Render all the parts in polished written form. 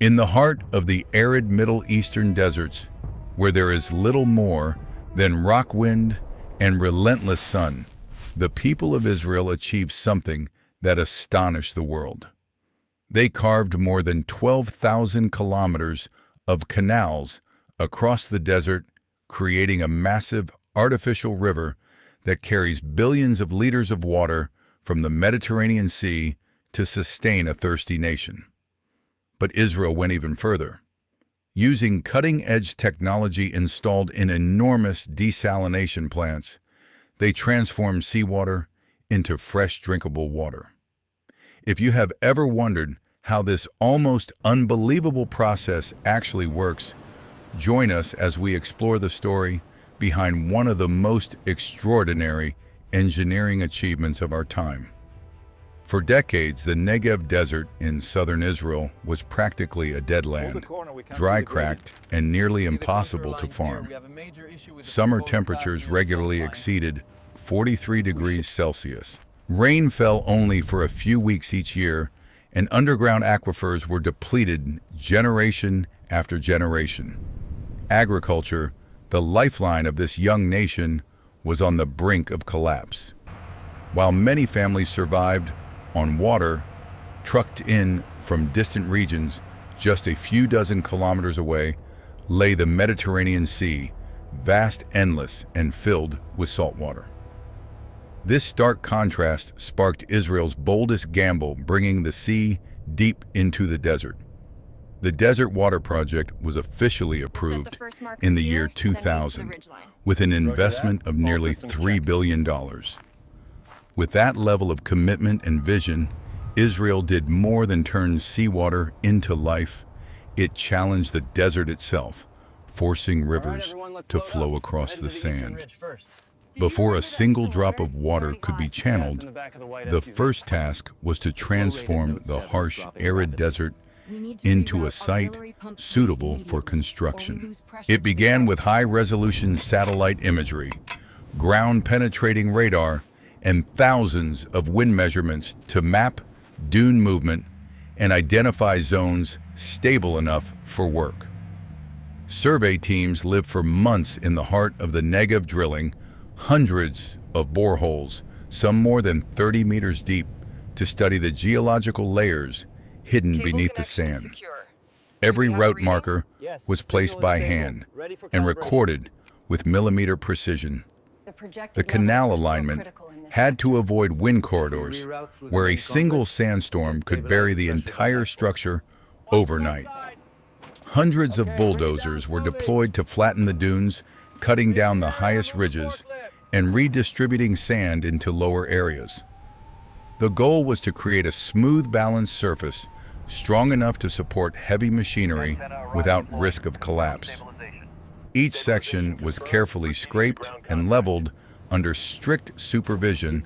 In the heart of the arid Middle Eastern deserts, where there is little more than rock wind and relentless sun, the people of Israel achieved something that astonished the world. They carved more than 12,000 kilometers of canals across the desert, creating a massive artificial river that carries billions of liters of water from the Mediterranean Sea to sustain a thirsty nation. But Israel went even further. Using cutting-edge technology installed in enormous desalination plants, they transformed seawater into fresh drinkable water. If you have ever wondered how this almost unbelievable process actually works, join us as we explore the story behind one of the most extraordinary engineering achievements of our time. For decades, the Negev Desert in southern Israel was practically a dead land, dry, cracked, and nearly impossible to farm. Summer temperatures regularly exceeded 43 degrees Celsius. Rain fell only for a few weeks each year, and underground aquifers were depleted generation after generation. Agriculture, the lifeline of this young nation, was on the brink of collapse. While many families survived on water trucked in from distant regions, just a few dozen kilometers away lay the Mediterranean Sea, vast, endless, and filled with salt water. This stark contrast sparked Israel's boldest gamble, bringing the sea deep into the desert. The Desert Water Project was officially approved in the year 2000, with an investment of nearly $3 billion. With that level of commitment and vision, Israel did more than turn seawater into life. It challenged the desert itself, forcing rivers to flow across the sand. Before a single drop of water could be channeled, the first task was to transform the harsh, arid desert into a site suitable for construction. It began with high-resolution satellite imagery, ground-penetrating radar, and thousands of wind measurements to map dune movement and identify zones stable enough for work. Survey teams lived for months in the heart of the Negev, drilling hundreds of boreholes, some more than 30 meters deep, to study the geological layers hidden beneath the sand. Every route marker was placed by hand and recorded with millimeter precision. The canal alignment had to avoid wind corridors, where a single sandstorm could bury the entire structure overnight. Hundreds of bulldozers were deployed to flatten the dunes, cutting down the highest ridges and redistributing sand into lower areas. The goal was to create a smooth, balanced surface strong enough to support heavy machinery without risk of collapse. Each section was carefully scraped and leveled under strict supervision,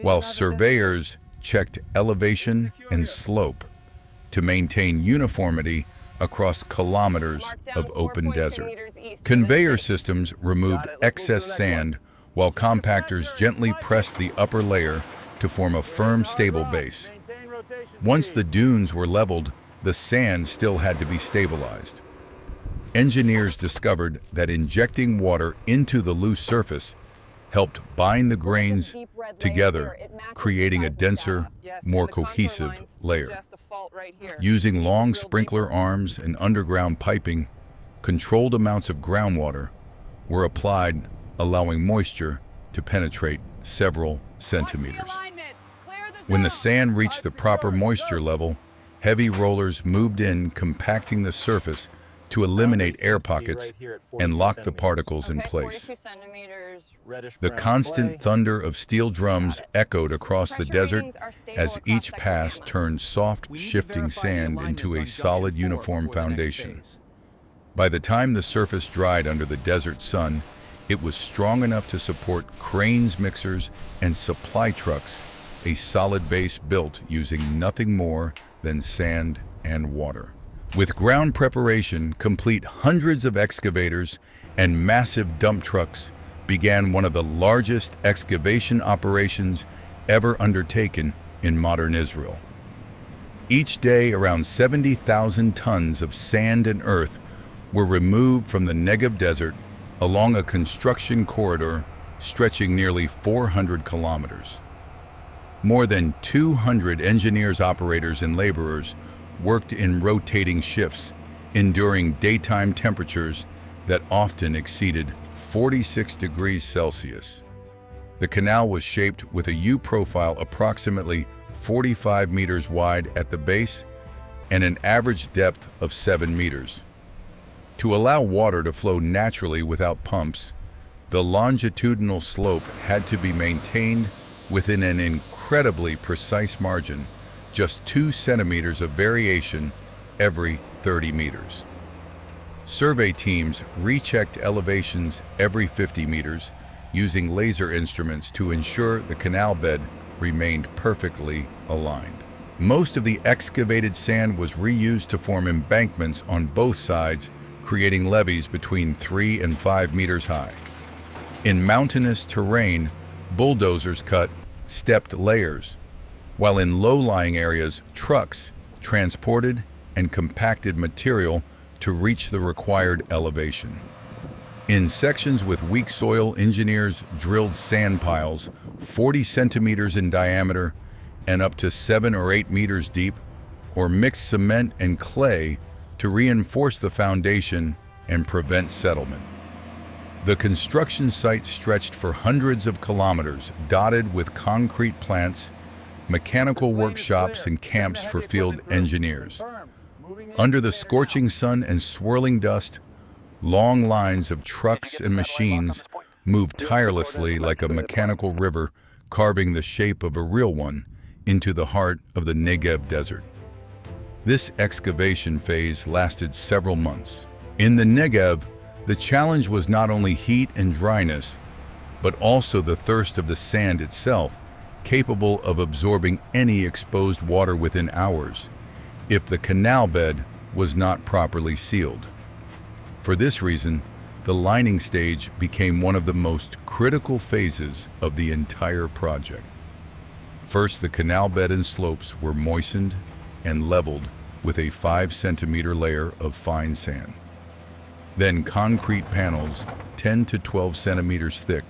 while surveyors checked elevation and slope to maintain uniformity across kilometers of open desert. Conveyor systems removed excess sand, while compactors gently pressed the upper layer to form a firm, stable base. Once the dunes were leveled, the sand still had to be stabilized. Engineers discovered that injecting water into the loose surface helped bind the grains together, creating a denser, more cohesive layer. Using long sprinkler arms and underground piping, controlled amounts of groundwater were applied, allowing moisture to penetrate several centimeters. When the sand reached the proper moisture level, heavy rollers moved in, compacting the surface to eliminate air pockets and lock the particles in place. The constant thunder of steel drums echoed across the desert as each pass turned soft, shifting sand into a solid, uniform foundation. By the time the surface dried under the desert sun, it was strong enough to support cranes, mixers, and supply trucks, a solid base built using nothing more than sand and water. With ground preparation complete, hundreds of excavators and massive dump trucks began one of the largest excavation operations ever undertaken in modern Israel. Each day, around 70,000 tons of sand and earth were removed from the Negev Desert along a construction corridor stretching nearly 400 kilometers. More than 200 engineers, operators, and laborers worked in rotating shifts, enduring daytime temperatures that often exceeded 46 degrees Celsius. The canal was shaped with a U-profile approximately 45 meters wide at the base and an average depth of 7 meters. To allow water to flow naturally without pumps, the longitudinal slope had to be maintained within an incredibly precise margin, just 2 centimeters of variation every 30 meters. Survey teams rechecked elevations every 50 meters using laser instruments to ensure the canal bed remained perfectly aligned. Most of the excavated sand was reused to form embankments on both sides, creating levees between 3 and 5 meters high. In mountainous terrain, bulldozers cut stepped layers, while in low-lying areas, trucks transported and compacted material to reach the required elevation. In sections with weak soil, engineers drilled sand piles 40 centimeters in diameter and up to 7 or 8 meters deep, or mixed cement and clay to reinforce the foundation and prevent settlement. The construction site stretched for hundreds of kilometers, dotted with concrete plants, mechanical workshops, and camps for field engineers. Under the scorching sun and swirling dust, long lines of trucks and machines moved tirelessly like a mechanical river, carving the shape of a real one into the heart of the Negev Desert. This excavation phase lasted several months. In the Negev, the challenge was not only heat and dryness, but also the thirst of the sand itself, capable of absorbing any exposed water within hours, if the canal bed was not properly sealed. For this reason, the lining stage became one of the most critical phases of the entire project. First, the canal bed and slopes were moistened and leveled with a 5-centimeter layer of fine sand. Then concrete panels, 10 to 12 centimeters thick,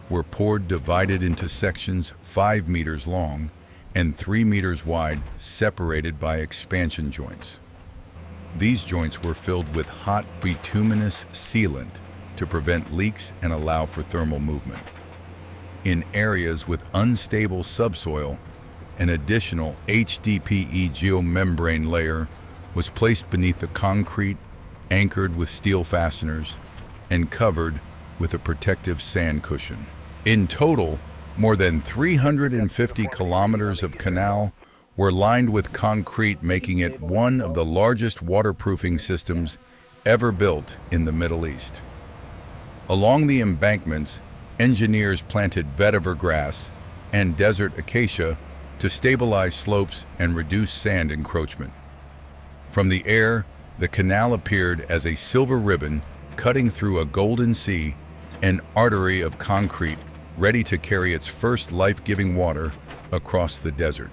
were poured, divided into sections 5 meters long and 3 meters wide, separated by expansion joints. These joints were filled with hot bituminous sealant to prevent leaks and allow for thermal movement. In areas with unstable subsoil, an additional HDPE geomembrane layer was placed beneath the concrete, anchored with steel fasteners, and covered with a protective sand cushion. In total, more than 350 kilometers of canal were lined with concrete, making it one of the largest waterproofing systems ever built in the Middle East. Along the embankments, engineers planted vetiver grass and desert acacia to stabilize slopes and reduce sand encroachment. From the air, the canal appeared as a silver ribbon cutting through a golden sea, an artery of concrete ready to carry its first life-giving water across the desert.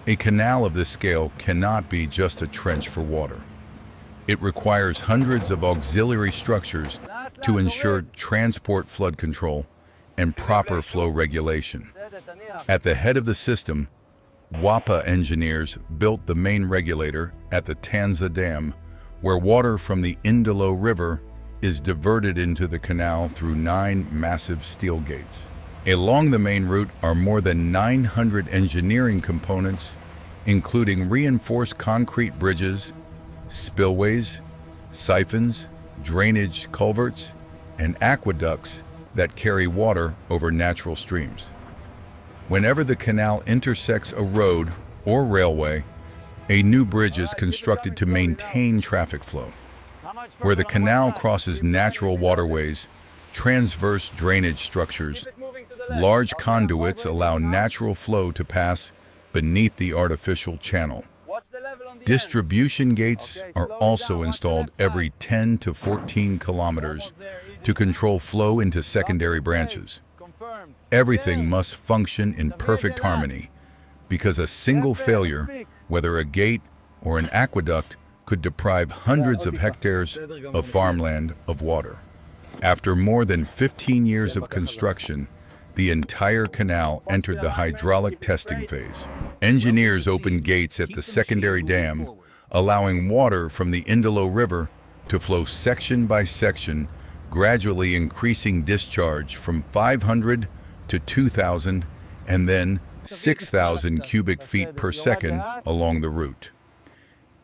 A canal of this scale cannot be just a trench for water. It requires hundreds of auxiliary structures to ensure transport, flood control, and proper flow regulation. At the head of the system, WAPA engineers built the main regulator at the Tanza Dam, where water from the Indalo River is diverted into the canal through 9 massive steel gates. Along the main route are more than 900 engineering components, including reinforced concrete bridges, spillways, siphons, drainage culverts, and aqueducts that carry water over natural streams. Whenever the canal intersects a road or railway, a new bridge is constructed to maintain traffic flow. Where the canal crosses natural waterways, transverse drainage structures, large conduits allow natural flow to pass beneath the artificial channel. Distribution gates are also installed every 10 to 14 kilometers to control flow into secondary branches. Everything must function in perfect harmony, because a single failure whether a gate or an aqueduct could deprive hundreds of hectares of farmland of water. After more than 15 years of construction, the entire canal entered the hydraulic testing phase. Engineers opened gates at the secondary dam, allowing water from the Indolo River to flow section by section, gradually increasing discharge from 500 to 2,000 and then 6,000 cubic feet per second along the route.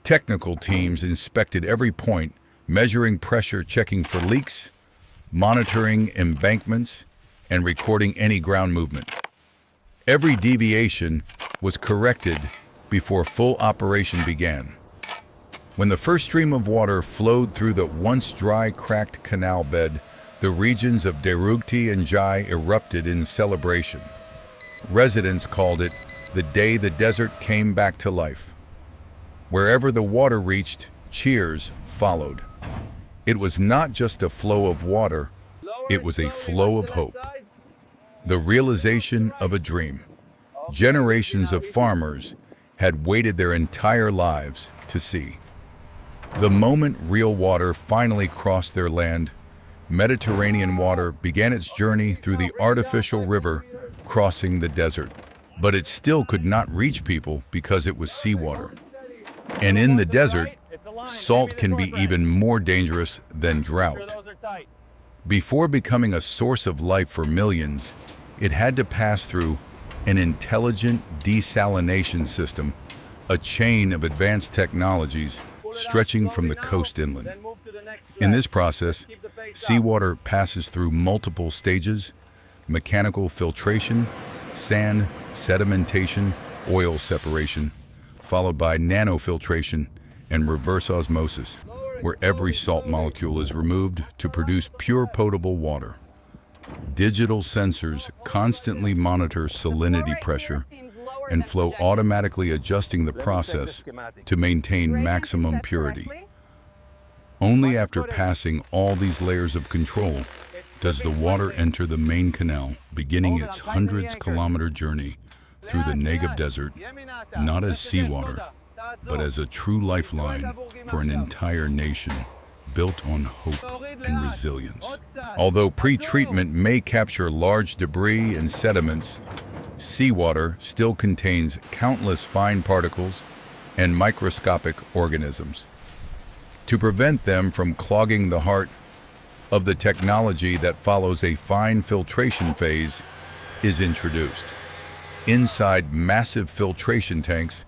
Technical teams inspected every point, measuring pressure, checking for leaks, monitoring embankments, and recording any ground movement. Every deviation was corrected before full operation began. When the first stream of water flowed through the once dry, cracked canal bed, the regions of Derugti and Jai erupted in celebration. Residents called it the day the desert came back to life. Wherever the water reached, cheers followed. It was not just a flow of water, it was a flow of hope. The realization of a dream. Generations of farmers had waited their entire lives to see. The moment real water finally crossed their land, Mediterranean water began its journey through the artificial river crossing the desert. But it still could not reach people because it was seawater. And in the desert, salt can be even more dangerous than drought. Before becoming a source of life for millions, it had to pass through an intelligent desalination system, a chain of advanced technologies stretching from the coast inland. In this process, seawater passes through multiple stages: mechanical filtration, sand sedimentation, oil separation, followed by nanofiltration and reverse osmosis, where every salt molecule is removed to produce pure potable water. Digital sensors constantly monitor salinity pressure and flow, automatically adjusting the process to maintain maximum purity. Only after passing all these layers of control does the water enter the main canal, beginning its hundreds-kilometer journey through the Negev Desert, not as seawater, but as a true lifeline for an entire nation built on hope and resilience. Although pre-treatment may capture large debris and sediments, seawater still contains countless fine particles and microscopic organisms. To prevent them from clogging the heart of the technology that follows a fine filtration phase is introduced. Inside massive filtration tanks,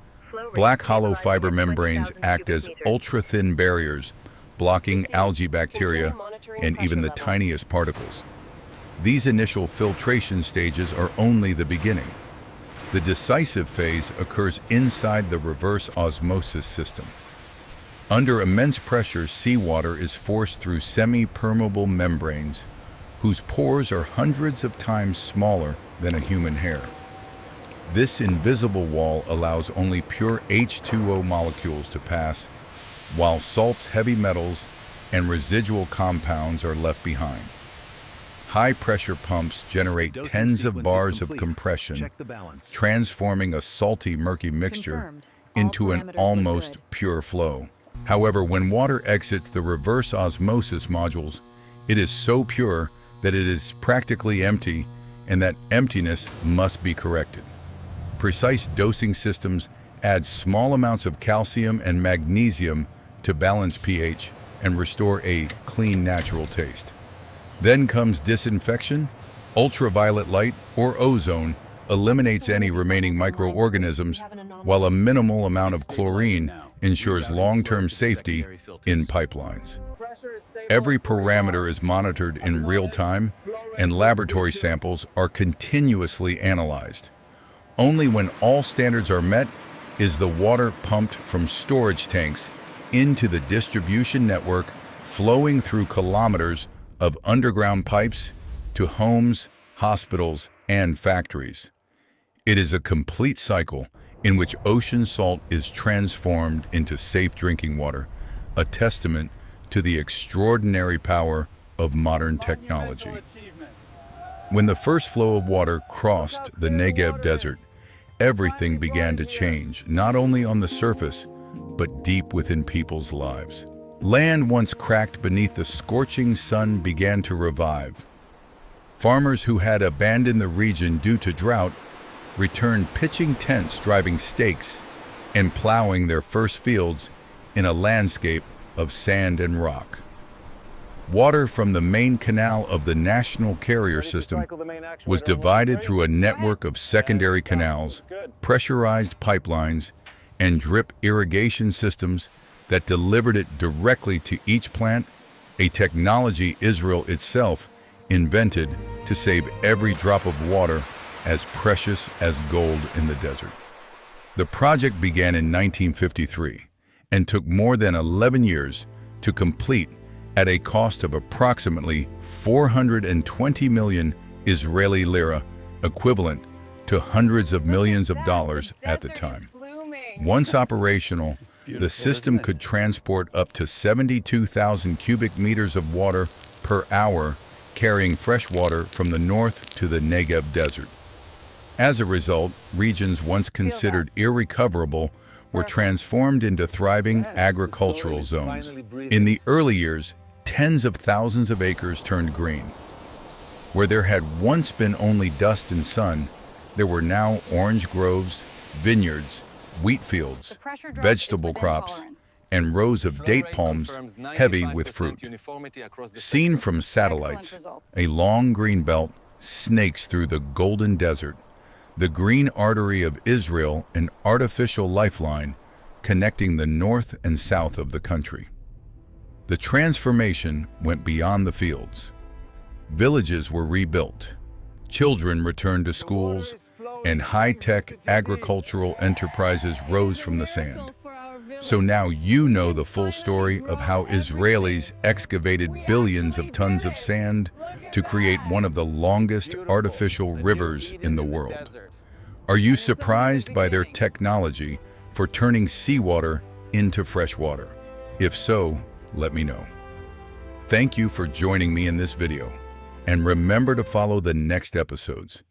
black hollow fiber membranes act as ultra-thin barriers, blocking algae, bacteria, and even the tiniest particles. These initial filtration stages are only the beginning. The decisive phase occurs inside the reverse osmosis system. Under immense pressure, seawater is forced through semi-permeable membranes, whose pores are hundreds of times smaller than a human hair. This invisible wall allows only pure H2O molecules to pass, while salts, heavy metals, and residual compounds are left behind. High-pressure pumps generate tens of bars of compression, transforming a salty, murky mixture into an almost pure flow. However, when water exits the reverse osmosis modules, it is so pure that it is practically empty, and that emptiness must be corrected. Precise dosing systems add small amounts of calcium and magnesium to balance pH and restore a clean, natural taste. Then comes disinfection. Ultraviolet light, or ozone, eliminates any remaining microorganisms, while a minimal amount of chlorine ensures long-term safety in pipelines. Every parameter is monitored in real time, and laboratory samples are continuously analyzed. Only when all standards are met is the water pumped from storage tanks into the distribution network, flowing through kilometers of underground pipes to homes, hospitals, and factories. It is a complete cycle in which ocean salt is transformed into safe drinking water, a testament to the extraordinary power of modern technology. When the first flow of water crossed the Negev Desert, everything began to change, not only on the surface, but deep within people's lives. Land once cracked beneath the scorching sun began to revive. Farmers who had abandoned the region due to drought returned, pitching tents, driving stakes, and plowing their first fields in a landscape of sand and rock. Water from the main canal of the national carrier system was divided through a network of secondary canals, pressurized pipelines, and drip irrigation systems that delivered it directly to each plant, a technology Israel itself invented to save every drop of water as precious as gold in the desert. The project began in 1953 and took more than 11 years to complete at a cost of approximately 420 million Israeli lira, equivalent to hundreds of millions of dollars at the time. Once operational, the system could transport up to 72,000 cubic meters of water per hour, carrying fresh water from the north to the Negev Desert. As a result, regions once considered irrecoverable were transformed into thriving agricultural zones. In the early years, tens of thousands of acres turned green. Where there had once been only dust and sun, there were now orange groves, vineyards, wheat fields, vegetable crops, and rows of date palms heavy with fruit. Seen from satellites, a long green belt snakes through the golden desert, the green artery of Israel, an artificial lifeline connecting the north and south of the country. The transformation went beyond the fields. Villages were rebuilt, children returned to schools, and high-tech agricultural enterprises rose from the sand. So now you know the full story of how Israelis excavated billions of tons of sand to create one of the longest artificial rivers in the world. Are you surprised by their technology for turning seawater into fresh water? If so, let me know. Thank you for joining me in this video, and remember to follow the next episodes.